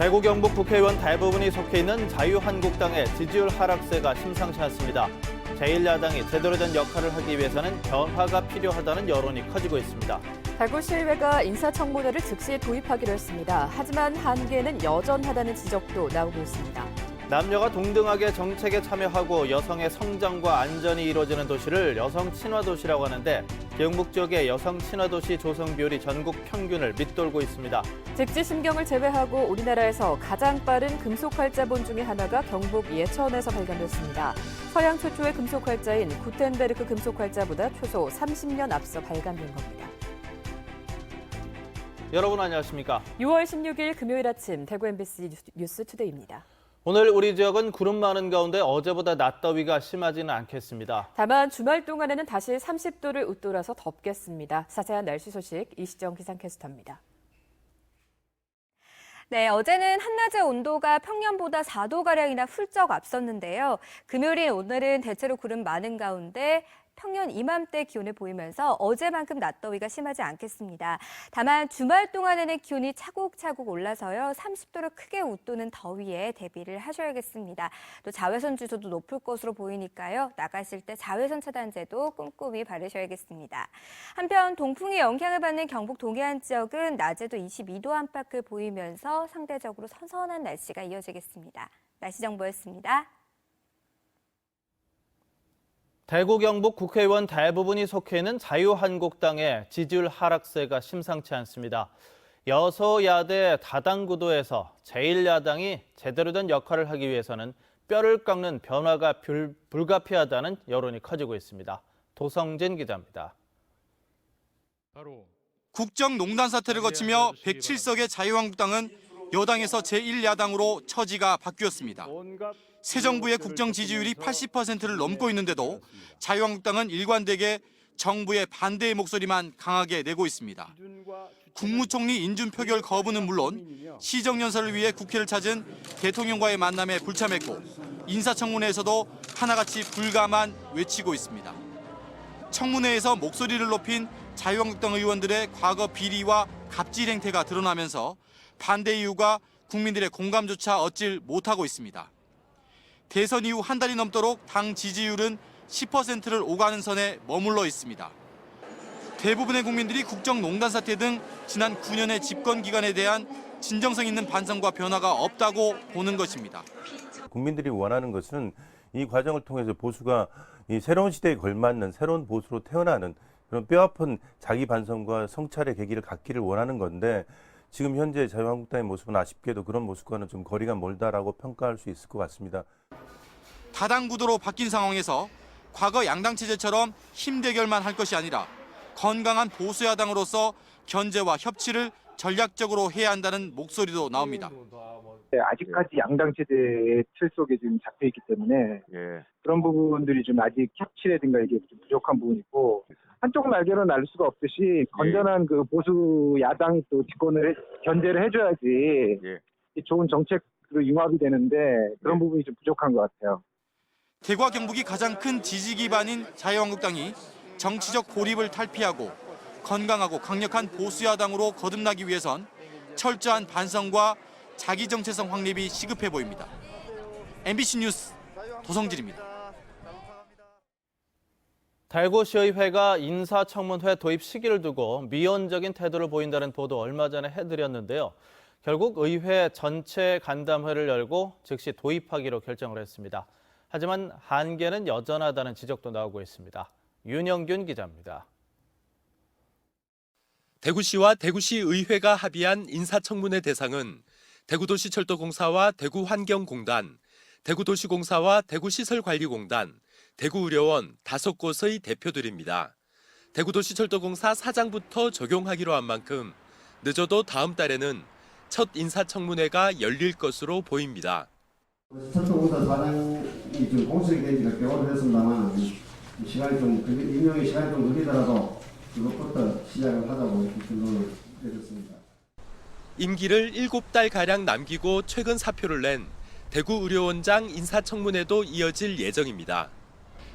대구 경북 국회의원 대부분이 속해 있는 자유한국당의 지지율 하락세가 심상치 않습니다. 제1야당이 제대로 된 역할을 하기 위해서는 변화가 필요하다는 여론이 커지고 있습니다. 대구시의회가 인사청문회를 즉시 도입하기로 했습니다. 하지만 한계는 여전하다는 지적도 나오고 있습니다. 남녀가 동등하게 정책에 참여하고 여성의 성장과 안전이 이루어지는 도시를 여성 친화 도시라고 하는데 경북 지역의 여성 친화 도시 조성 비율이 전국 평균을 밑돌고 있습니다. 직지심경을 제외하고 우리나라에서 가장 빠른 금속활자본 중에 하나가 경북 예천에서 발견됐습니다. 서양 최초의 금속활자인 구텐베르크 금속활자보다 최소 30년 앞서 발간된 겁니다. 여러분 안녕하십니까? 6월 16일 금요일 아침 대구 MBC 뉴스투데이입니다. 오늘 우리 지역은 구름 많은 가운데 어제보다 낮 더위가 심하지는 않겠습니다. 다만 주말 동안에는 다시 30도를 웃돌아서 덥겠습니다. 자세한 날씨 소식 이시정 기상캐스터입니다. 네, 어제는 한낮의 온도가 평년보다 4도가량이나 훌쩍 앞섰는데요. 금요일인 오늘은 대체로 구름 많은 가운데 평년 이맘때 기온을 보이면서 어제만큼 낮더위가 심하지 않겠습니다. 다만 주말 동안에는 기온이 차곡차곡 올라서요. 30도를 크게 웃도는 더위에 대비를 하셔야겠습니다. 또 자외선 지수도 높을 것으로 보이니까요. 나가실 때 자외선 차단제도 꼼꼼히 바르셔야겠습니다. 한편 동풍의 영향을 받는 경북 동해안 지역은 낮에도 22도 안팎을 보이면서 상대적으로 선선한 날씨가 이어지겠습니다. 날씨 정보였습니다. 대구 경북 국회의원 대부분이 속해 있는 자유한국당의 지지율 하락세가 심상치 않습니다. 여소야대 다당구도에서 제1야당이 제대로 된 역할을 하기 위해서는 뼈를 깎는 변화가 불가피하다는 여론이 커지고 있습니다. 도성진 기자입니다. 국정농단 사태를 거치며 107석의 자유한국당은 여당에서 제1야당으로 처지가 바뀌었습니다. 새 정부의 국정 지지율이 80%를 넘고 있는데도 자유한국당은 일관되게 정부의 반대의 목소리만 강하게 내고 있습니다. 국무총리 인준 표결 거부는 물론 시정연설을 위해 국회를 찾은 대통령과의 만남에 불참했고 인사청문회에서도 하나같이 불가만 외치고 있습니다. 청문회에서 목소리를 높인 자유한국당 의원들의 과거 비리와 갑질 행태가 드러나면서 반대 이유가 국민들의 공감조차 얻질 못하고 있습니다. 대선 이후 한 달이 넘도록 당 지지율은 10%를 오가는 선에 머물러 있습니다. 대부분의 국민들이 국정농단 사태 등 지난 9년의 집권 기간에 대한 진정성 있는 반성과 변화가 없다고 보는 것입니다. 국민들이 원하는 것은 이 과정을 통해서 보수가 이 새로운 시대에 걸맞는 새로운 보수로 태어나는 그런 뼈아픈 자기 반성과 성찰의 계기를 갖기를 원하는 건데 지금 현재 자유한국당의 모습은 아쉽게도 그런 모습과는 좀 거리가 멀다라고 평가할 수 있을 것 같습니다. 다당 구도로 바뀐 상황에서 과거 양당 체제처럼 힘 대결만 할 것이 아니라 건강한 보수 야당으로서 견제와 협치를 전략적으로 해야 한다는 목소리도 나옵니다. 아직까지 양당 체제의 틀 속에 지금 잡혀 있기 때문에 그런 부분들이 좀 아직 협치라든가 이게 좀 부족한 부분이 있고 한쪽 날개로 날 수가 없듯이 건전한 그 보수 야당이 또 집권을 견제를 해줘야지 좋은 정책으로 융합이 되는데 그런 부분이 좀 부족한 것 같아요. 대구와 경북이 가장 큰 지지 기반인 자유한국당이 정치적 고립을 탈피하고 건강하고 강력한 보수 야당으로 거듭나기 위해선 철저한 반성과 자기 정체성 확립이 시급해 보입니다. MBC 뉴스 도성진입니다. 대구시의회가 인사청문회 도입 시기를 두고 미온적인 태도를 보인다는 보도 얼마 전에 해드렸는데요. 결국 의회 전체 간담회를 열고 즉시 도입하기로 결정을 했습니다. 하지만 한계는 여전하다는 지적도 나오고 있습니다. 윤영균 기자입니다. 대구시와 대구시의회가 합의한 인사청문회 대상은 대구도시철도공사와 대구환경공단, 대구도시공사와 대구시설관리공단, 대구의료원 5곳의 대표들입니다. 대구도시철도공사 사장부터 적용하기로 한 만큼 늦어도 다음 달에는 첫 인사청문회가 열릴 것으로 보입니다. 철도공사 사장이 좀 공석이 된 지가 꽤 오래됐습니다만 임명의 시간이 좀 걸리더라도 그것부터 시작을 하자고 이렇게 결론을 내렸습니다. 임기를 7달가량 남기고 최근 사표를 낸 대구의료원장 인사청문회도 이어질 예정입니다.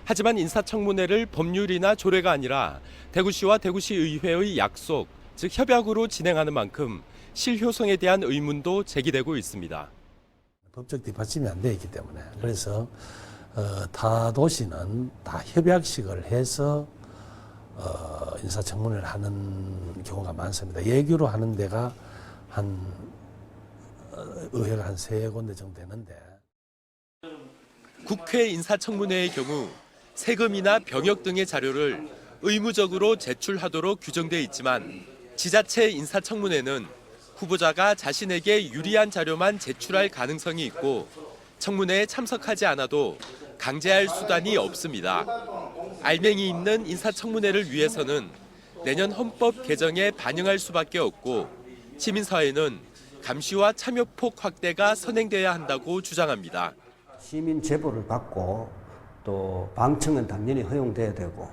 하지만 인사청문회를 법률이나 조례가 아니라 대구시와 대구시의회의 약속, 즉 협약으로 진행하는 만큼 실효성에 대한 의문도 제기되고 있습니다. 법적 뒷받침이 안 되어 있기 때문에 그래서 타 도시는 다 협약식을 해서 인사청문회를 하는 경우가 많습니다. 예규로 하는 데가 의회가 한 3군데 정도 되는데. 국회 인사청문회의 경우 세금이나 병역 등의 자료를 의무적으로 제출하도록 규정돼 있지만 지자체 인사청문회는 후보자가 자신에게 유리한 자료만 제출할 가능성이 있고 청문회에 참석하지 않아도 강제할 수단이 없습니다. 알맹이 있는 인사청문회를 위해서는 내년 헌법 개정에 반영할 수밖에 없고 시민사회는 감시와 참여폭 확대가 선행돼야 한다고 주장합니다. 시민 제보를 받고 또 방청은 당연히 허용돼야 되고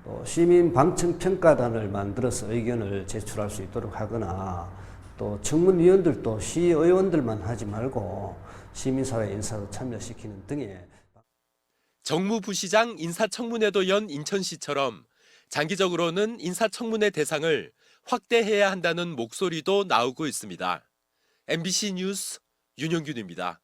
또 시민 방청 평가단을 만들어서 의견을 제출할 수 있도록 하거나 또 청문위원들도 시의원들만 하지 말고 시민사회 인사도 참여시키는 등의 정무부시장 인사청문회도 연 인천시처럼 장기적으로는 인사청문회 대상을 확대해야 한다는 목소리도 나오고 있습니다. MBC 뉴스 윤영균입니다.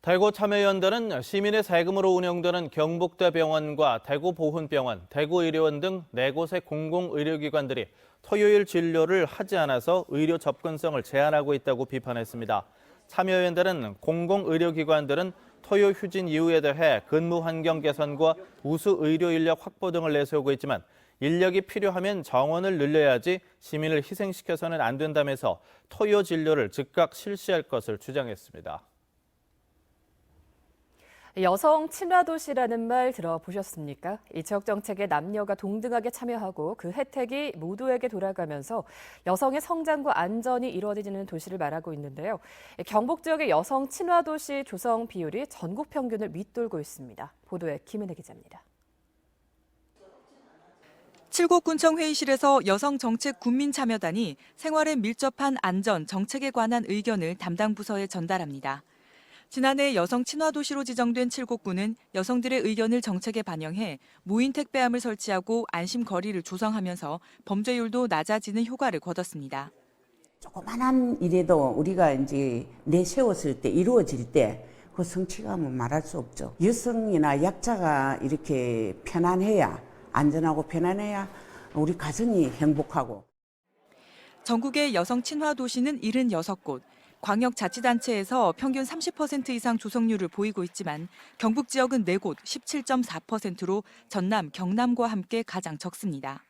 대구 참여연대는 시민의 세금으로 운영되는 경북대병원과 대구보훈병원, 대구의료원 등 4곳의 공공의료기관들이 토요일 진료를 하지 않아서 의료 접근성을 제한하고 있다고 비판했습니다. 참여연대는 공공의료기관들은 토요 휴진 이유에 대해 근무 환경 개선과 우수 의료 인력 확보 등을 내세우고 있지만 인력이 필요하면 정원을 늘려야지 시민을 희생시켜서는 안 된다면서 토요 진료를 즉각 실시할 것을 주장했습니다. 여성 친화 도시라는 말 들어보셨습니까? 이 지역 정책에 남녀가 동등하게 참여하고 그 혜택이 모두에게 돌아가면서 여성의 성장과 안전이 이루어지는 도시를 말하고 있는데요. 경북 지역의 여성 친화 도시 조성 비율이 전국 평균을 밑돌고 있습니다. 보도에 김은혜 기자입니다. 칠곡군청 회의실에서 여성정책군민참여단이 생활에 밀접한 안전, 정책에 관한 의견을 담당 부서에 전달합니다. 지난해 여성 친화 도시로 지정된 칠곡군은 여성들의 의견을 정책에 반영해 무인 택배함을 설치하고 안심 거리를 조성하면서 범죄율도 낮아지는 효과를 거뒀습니다. 조그만한 일에도 우리가 이제 내세웠을 때 이루어질 때 그 성취감은 말할 수 없죠. 여성이나 약자가 이렇게 편안해야 안전하고 편안해야 우리 가정이 행복하고. 전국의 여성 친화 도시는 76곳. 광역자치단체에서 평균 30% 이상 조성률을 보이고 있지만 경북 지역은 4곳 17.4%로 전남, 경남과 함께 가장 적습니다.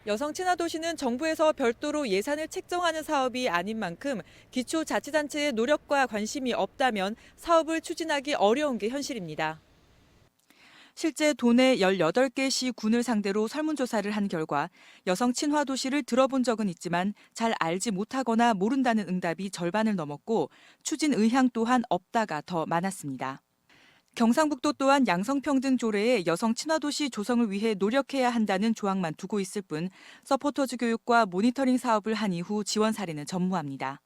여성 친화 도시는 정부에서 별도로 예산을 책정하는 사업이 아닌 만큼 기초자치단체의 노력과 관심이 없다면 사업을 추진하기 어려운 게 현실입니다. 실제 도내 18개 시 군을 상대로 설문조사를 한 결과 여성 친화 도시를 들어본 적은 있지만 잘 알지 못하거나 모른다는 응답이 절반을 넘었고 추진 의향 또한 없다가 더 많았습니다. 경상북도 또한 양성평등 조례에 여성 친화 도시 조성을 위해 노력해야 한다는 조항만 두고 있을 뿐 서포터즈 교육과 모니터링 사업을 한 이후 지원 사례는 전무합니다.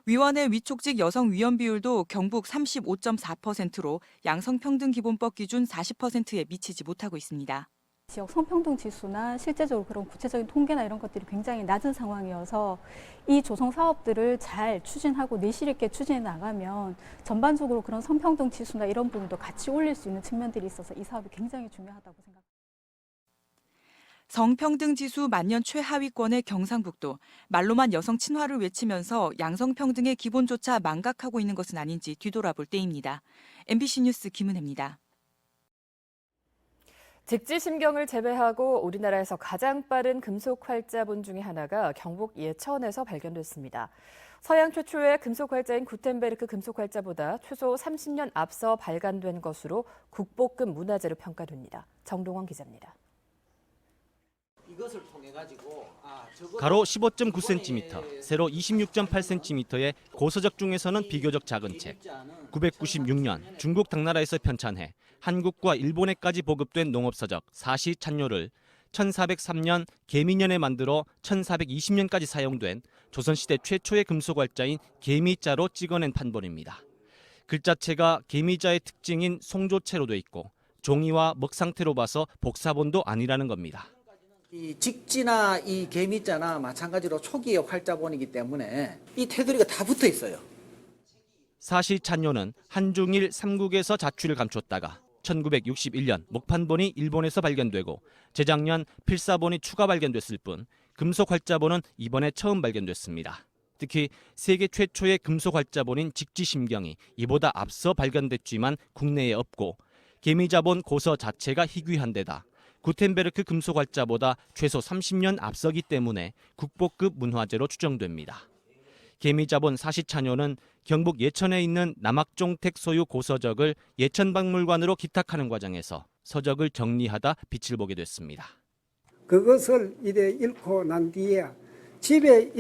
위원회 위촉직 여성 위원 비율도 경북 35.4%로 양성평등기본법 기준 40%에 미치지 못하고 있습니다. 지역 성평등 지수나 실제적으로 그런 구체적인 통계나 이런 것들이 굉장히 낮은 상황이어서 이 조성 사업들을 잘 추진하고 내실 있게 추진해 나가면 전반적으로 그런 성평등 지수나 이런 부분도 같이 올릴 수 있는 측면들이 있어서 이 사업이 굉장히 중요하다고 생각합니다. 성평등 지수 만년 최하위권의 경상북도, 말로만 여성 친화를 외치면서 양성평등의 기본조차 망각하고 있는 것은 아닌지 뒤돌아볼 때입니다. MBC 뉴스 김은혜입니다. 직지심경을 제외하고 우리나라에서 가장 빠른 금속 활자본 중에 하나가 경북 예천에서 발견됐습니다. 서양 최초의 금속 활자인 구텐베르크 금속 활자보다 최소 30년 앞서 발간된 것으로 국보급 문화재로 평가됩니다. 정동원 기자입니다. 가로 15.9cm, 세로 26.8cm의 고서적 중에서는 비교적 작은 책. 996년 중국 당나라에서 편찬해 한국과 일본에까지 보급된 농업서적 사시 찬요를 1403년 계미년에 만들어 1420년까지 사용된 조선시대 최초의 금속활자인 계미자로 찍어낸 판본입니다. 글자체가 계미자의 특징인 송조체로 돼 있고 종이와 먹 상태로 봐서 복사본도 아니라는 겁니다. 이 직지나 이 개미자나 마찬가지로 초기의 활자본이기 때문에 이 테두리가 다 붙어 있어요. 사시찬요는 한중일 3국에서 자취를 감췄다가 1961년 목판본이 일본에서 발견되고 재작년 필사본이 추가 발견됐을 뿐 금속 활자본은 이번에 처음 발견됐습니다. 특히 세계 최초의 금속 활자본인 직지심경이 이보다 앞서 발견됐지만 국내에 없고 개미자본 고서 자체가 희귀한 데다 구텐베르크 금속 활자보다 최소 30년 앞서기 때문에 국보급 문화재로 추정됩니다. 개미자본 사시찬요는 경북 예천에 있는 남학종택 소유 고서적을 예천박물관으로 기탁하는 과정에서 서적을 정리하다 빛을 보게 됐습니다. 그것을 이래 읽고 난 뒤에 집에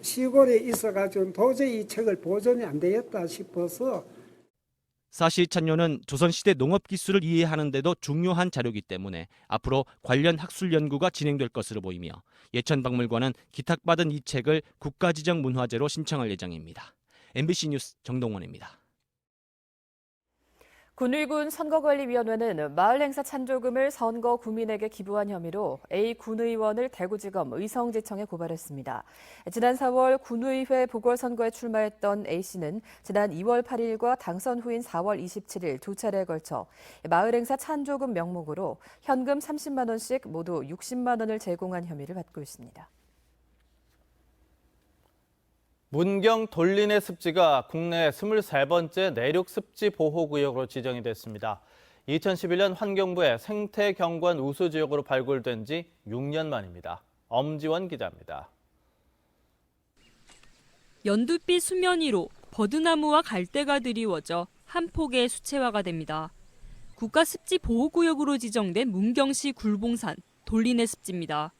시골에 있어가지고 도저히 이 책을 보존이 안 되겠다 싶어서 사시찬요는 조선시대 농업기술을 이해하는 데도 중요한 자료이기 때문에 앞으로 관련 학술 연구가 진행될 것으로 보이며 예천박물관은 기탁받은 이 책을 국가지정 문화재로 신청할 예정입니다. MBC 뉴스 정동원입니다. 군의군 선거관리위원회는 마을행사 찬조금을 선거 구민에게 기부한 혐의로 A 군의원을 대구지검 의성지청에 고발했습니다. 지난 4월 군의회 보궐선거에 출마했던 A씨는 지난 2월 8일과 당선 후인 4월 27일 두 차례에 걸쳐 마을행사 찬조금 명목으로 현금 30만 원씩 모두 60만 원을 제공한 혐의를 받고 있습니다. 문경 돌린의 습지가 국내 23번째 내륙 습지 보호구역으로 지정이 됐습니다. 2011년 환경부의 생태경관 우수지역으로 발굴된 지 6년 만입니다. 엄지원 기자입니다. 연두빛 수면 위로 버드나무와 갈대가 드리워져 한 폭의 수채화가 됩니다. 국가습지 보호구역으로 지정된 문경시 굴봉산 돌린의 습지입니다.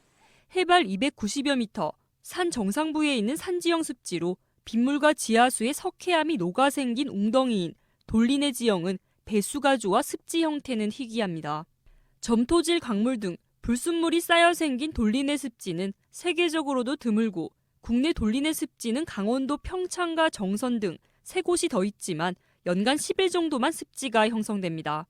해발 290여 미터, 산 정상부에 있는 산지형 습지로 빗물과 지하수의 석회암이 녹아 생긴 웅덩이인 돌린의 지형은 배수가 좋아 습지 형태는 희귀합니다. 점토질 강물 등 불순물이 쌓여 생긴 돌린의 습지는 세계적으로도 드물고 국내 돌린의 습지는 강원도 평창과 정선 등 3곳이 더 있지만 연간 10일 정도만 습지가 형성됩니다.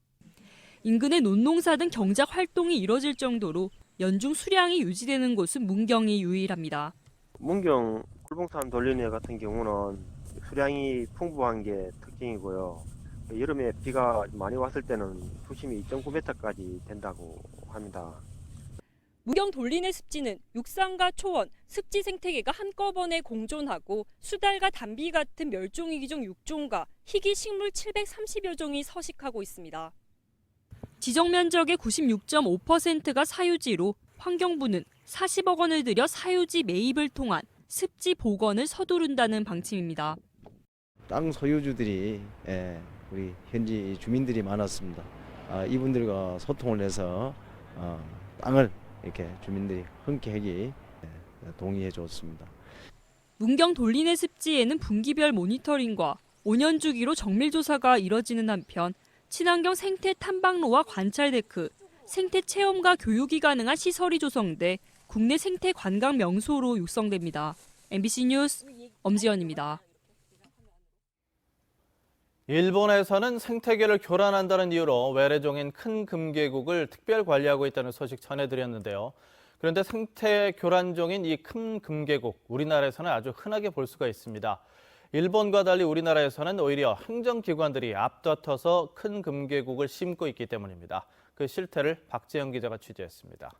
인근의 논농사 등 경작 활동이 이뤄질 정도로 연중 수량이 유지되는 곳은 문경이 유일합니다. 문경 굴봉산 돌린의 같은 경우는 수량이 풍부한 게 특징이고요. 여름에 비가 많이 왔을 때는 수심이 2.9m까지 된다고 합니다. 문경 돌린의 습지는 육상과 초원, 습지 생태계가 한꺼번에 공존하고 수달과 담비 같은 멸종위기종 6종과 희귀 식물 730여 종이 서식하고 있습니다. 지정 면적의 96.5%가 사유지로 환경부는 40억 원을 들여 사유지 매입을 통한 습지 복원을 서두른다는 방침입니다. 땅 소유주들이 우리 현지 주민들이 많았습니다. 이분들과 소통을 해서 땅을 이렇게 주민들이 흔쾌히 동의해 줬습니다. 문경 돌린의 습지에는 분기별 모니터링과 5년 주기로 정밀 조사가 이뤄지는 한편 친환경 생태 탐방로와 관찰 데크, 생태 체험과 교육이 가능한 시설이 조성돼 국내 생태 관광 명소로 육성됩니다. MBC 뉴스 엄지연입니다. 일본에서는 생태계를 교란한다는 이유로 외래종인 큰 금계국을 특별 관리하고 있다는 소식 전해드렸는데요. 그런데 생태 교란종인 이 큰 금계국, 우리나라에서는 아주 흔하게 볼 수가 있습니다. 일본과 달리 우리나라에서는 오히려 행정기관들이 앞다퉈서 큰 금계국을 심고 있기 때문입니다. 그 실태를 박재영 기자가 취재했습니다.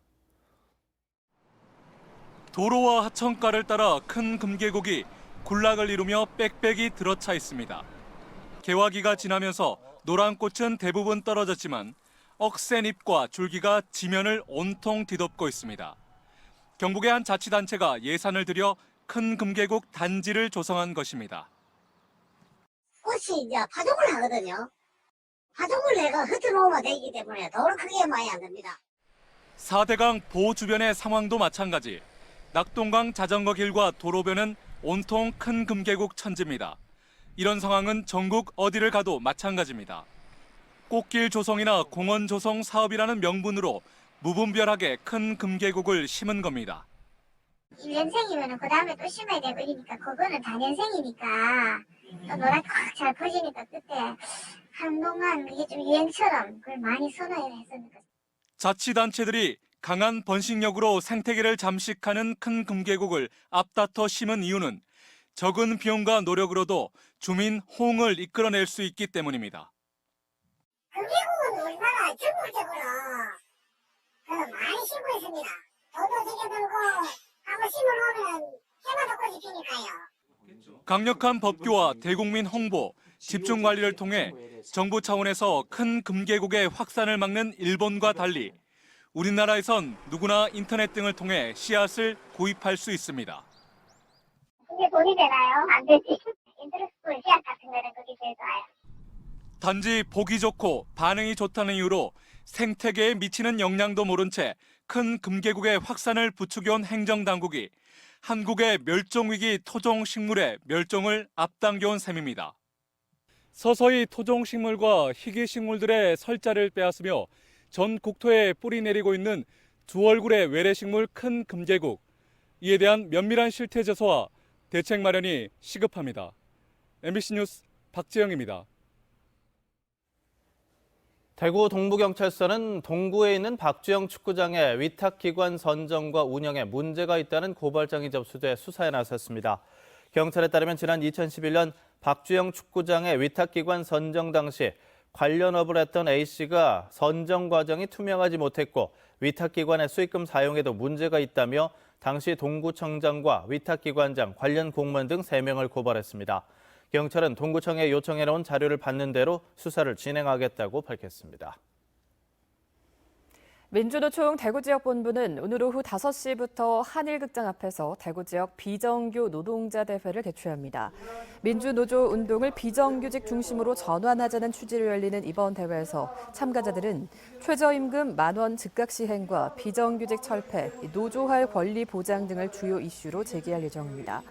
도로와 하천가를 따라 큰 금계곡이 군락을 이루며 빽빽이 들어차 있습니다. 개화기가 지나면서 노란 꽃은 대부분 떨어졌지만 억센 잎과 줄기가 지면을 온통 뒤덮고 있습니다. 경북의 한 자치단체가 예산을 들여 큰 금계곡 단지를 조성한 것입니다. 꽃이 이제 파종을 하거든요. 파종을 내가 흩어놓으면 되기 때문에 도로 크게 많이 안 됩니다. 4대강 보호 주변의 상황도 마찬가지. 낙동강 자전거 길과 도로변은 온통 큰 금계곡 천지입니다. 이런 상황은 전국 어디를 가도 마찬가지입니다. 꽃길 조성이나 공원 조성 사업이라는 명분으로 무분별하게 큰 금계곡을 심은 겁니다. 1년생이면 그 다음에 또 심어야 되니까 그거는 다년생이니까 또 노랗게 확 잘 퍼지니까 그때 한동안 그게 좀 유행처럼 그걸 많이 선호했습니다. 자치단체들이 강한 번식력으로 생태계를 잠식하는 큰 금계곡을 앞다퉈 심은 이유는 적은 비용과 노력으로도 주민 호응을 이끌어낼 수 있기 때문입니다. 금계곡은 우리나라 전국적으로 많이 심고 있습니다. 도도 지게 들고 한번 심어놓으면 해마다 꽃이 피니까요. 강력한 법규와 대국민 홍보, 집중 관리를 통해 정부 차원에서 큰 금계곡의 확산을 막는 일본과 달리 우리나라에선 누구나 인터넷 등을 통해 씨앗을 구입할 수 있습니다. 그게 돈이 되나요? 안 되지. 인터넷 씨앗 같은 거는 그게 제일 좋아요. 단지 보기 좋고 반응이 좋다는 이유로 생태계에 미치는 영향도 모른 채 큰 금계곡의 확산을 부추겨온 행정당국이 한국의 멸종위기 토종식물의 멸종을 앞당겨온 셈입니다. 서서히 토종식물과 희귀식물들의 설자를 빼앗으며 전 국토에 뿌리 내리고 있는 두 얼굴의 외래식물 큰 금계곡. 이에 대한 면밀한 실태 조사와 대책 마련이 시급합니다. MBC 뉴스 박재영입니다. 대구 동부경찰서는 동구에 있는 박주영 축구장의 위탁기관 선정과 운영에 문제가 있다는 고발장이 접수돼 수사에 나섰습니다. 경찰에 따르면 지난 2011년 박주영 축구장의 위탁기관 선정 당시 관련업을 했던 A씨가 선정 과정이 투명하지 못했고 위탁기관의 수익금 사용에도 문제가 있다며 당시 동구청장과 위탁기관장, 관련 공무원 등 3명을 고발했습니다. 경찰은 동구청에 요청해놓은 자료를 받는 대로 수사를 진행하겠다고 밝혔습니다. 민주노총 대구지역본부는 오늘 오후 5시부터 한일극장 앞에서 대구 지역 비정규 노동자 대회를 개최합니다. 민주노조 운동을 비정규직 중심으로 전환하자는 취지로 열리는 이번 대회에서 참가자들은 최저임금 10,000원 즉각 시행과 비정규직 철폐, 노조할 권리 보장 등을 주요 이슈로 제기할 예정입니다.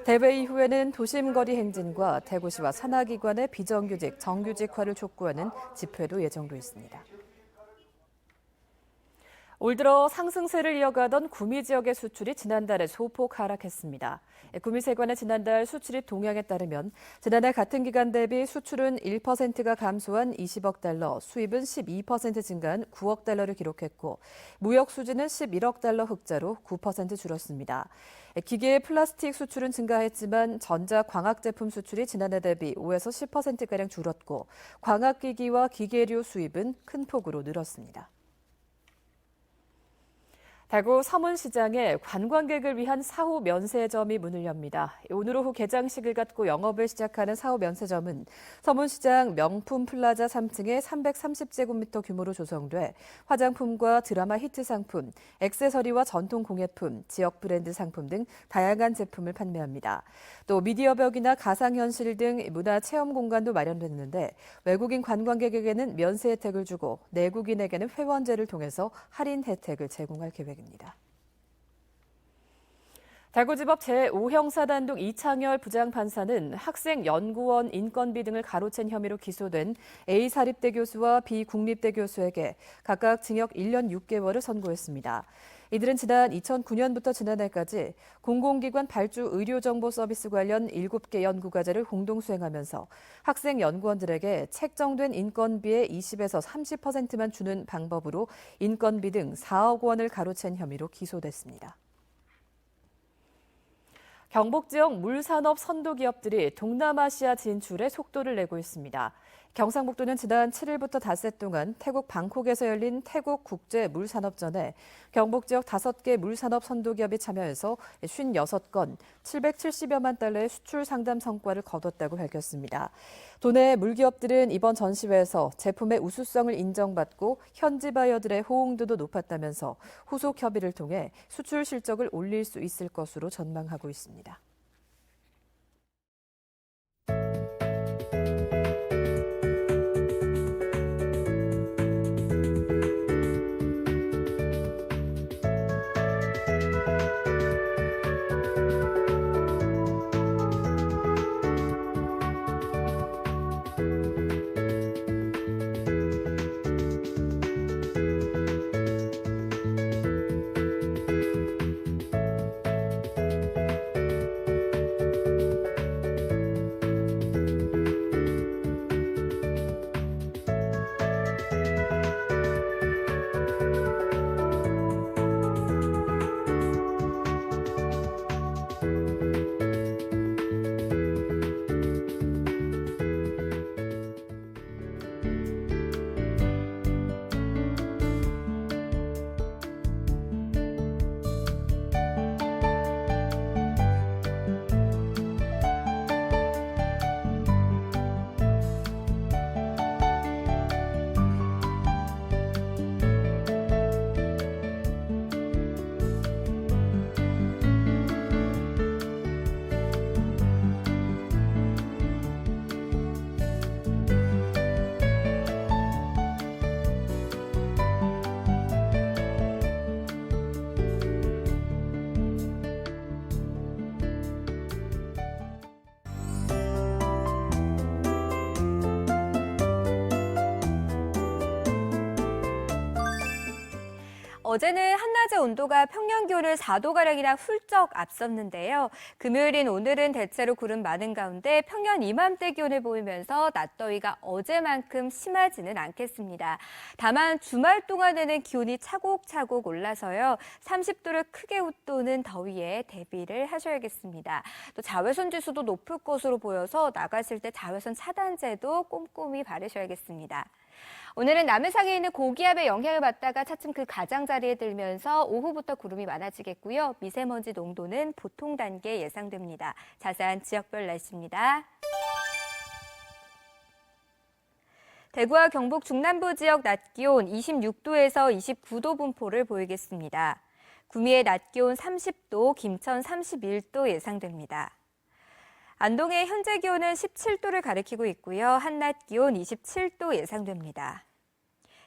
대회 이후에는 도심거리 행진과 대구시와 산하기관의 비정규직, 정규직화를 촉구하는 집회도 예정돼 있습니다. 올 들어 상승세를 이어가던 구미 지역의 수출이 지난달에 소폭 하락했습니다. 구미세관의 지난달 수출입 동향에 따르면 지난해 같은 기간 대비 수출은 1%가 감소한 20억 달러, 수입은 12% 증가한 9억 달러를 기록했고 무역 수지는 11억 달러 흑자로 9% 줄었습니다. 기계 플라스틱 수출은 증가했지만 전자 광학 제품 수출이 지난해 대비 5에서 10%가량 줄었고 광학기기와 기계류 수입은 큰 폭으로 늘었습니다. 대구 서문시장에 관광객을 위한 사후 면세점이 문을 엽니다. 오늘 오후 개장식을 갖고 영업을 시작하는 사후 면세점은 서문시장 명품 플라자 3층에 330제곱미터 규모로 조성돼 화장품과 드라마 히트 상품, 액세서리와 전통 공예품, 지역 브랜드 상품 등 다양한 제품을 판매합니다. 또 미디어벽이나 가상현실 등 문화 체험 공간도 마련됐는데 외국인 관광객에게는 면세 혜택을 주고 내국인에게는 회원제를 통해서 할인 혜택을 제공할 계획입니다. 대구지법 제5형사단독 이창열 부장판사는 학생 연구원 인건비 등을 가로챈 혐의로 기소된 A 사립대 교수와 B 국립대 교수에게 각각 징역 1년 6개월을 선고했습니다. 이들은 지난 2009년부터 지난해까지 공공기관 발주 의료정보 서비스 관련 7개 연구과제를 공동 수행하면서 학생 연구원들에게 책정된 인건비의 20에서 30%만 주는 방법으로 인건비 등 4억 원을 가로챈 혐의로 기소됐습니다. 경북 지역 물산업 선도 기업들이 동남아시아 진출에 속도를 내고 있습니다. 경상북도는 지난 7일부터 닷새 동안 태국 방콕에서 열린 태국 국제 물산업전에 경북 지역 5개 물산업 선도 기업이 참여해서 56건, 770여만 달러의 수출 상담 성과를 거뒀다고 밝혔습니다. 도내 물기업들은 이번 전시회에서 제품의 우수성을 인정받고 현지 바이어들의 호응도도 높았다면서 후속 협의를 통해 수출 실적을 올릴 수 있을 것으로 전망하고 있습니다. 어제는 한낮의 온도가 평년 기온을 4도가량이나 훌쩍 앞섰는데요. 금요일인 오늘은 대체로 구름 많은 가운데 평년 이맘때 기온을 보이면서 낮더위가 어제만큼 심하지는 않겠습니다. 다만 주말 동안에는 기온이 차곡차곡 올라서요. 30도를 크게 웃도는 더위에 대비를 하셔야겠습니다. 또 자외선 지수도 높을 것으로 보여서 나가실 때 자외선 차단제도 꼼꼼히 바르셔야겠습니다. 오늘은 남해상에 있는 고기압의 영향을 받다가 차츰 그 가장자리에 들면서 오후부터 구름이 많아지겠고요. 미세먼지 농도는 보통 단계 예상됩니다. 자세한 지역별 날씨입니다. 대구와 경북 중남부 지역 낮 기온 26도에서 29도 분포를 보이겠습니다. 구미의 낮 기온 30도, 김천 31도 예상됩니다. 안동의 현재 기온은 17도를 가리키고 있고요. 한낮 기온 27도 예상됩니다.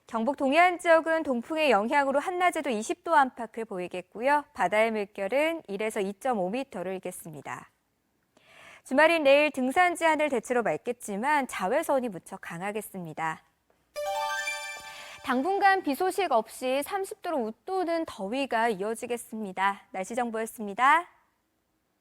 경북 동해안 지역은 동풍의 영향으로 한낮에도 20도 안팎을 보이겠고요. 바다의 물결은 1에서 2.5m를 일겠습니다. 주말인 내일 등산지 하늘 대체로 맑겠지만 자외선이 무척 강하겠습니다. 당분간 비 소식 없이 30도로 웃도는 더위가 이어지겠습니다. 날씨 정보였습니다.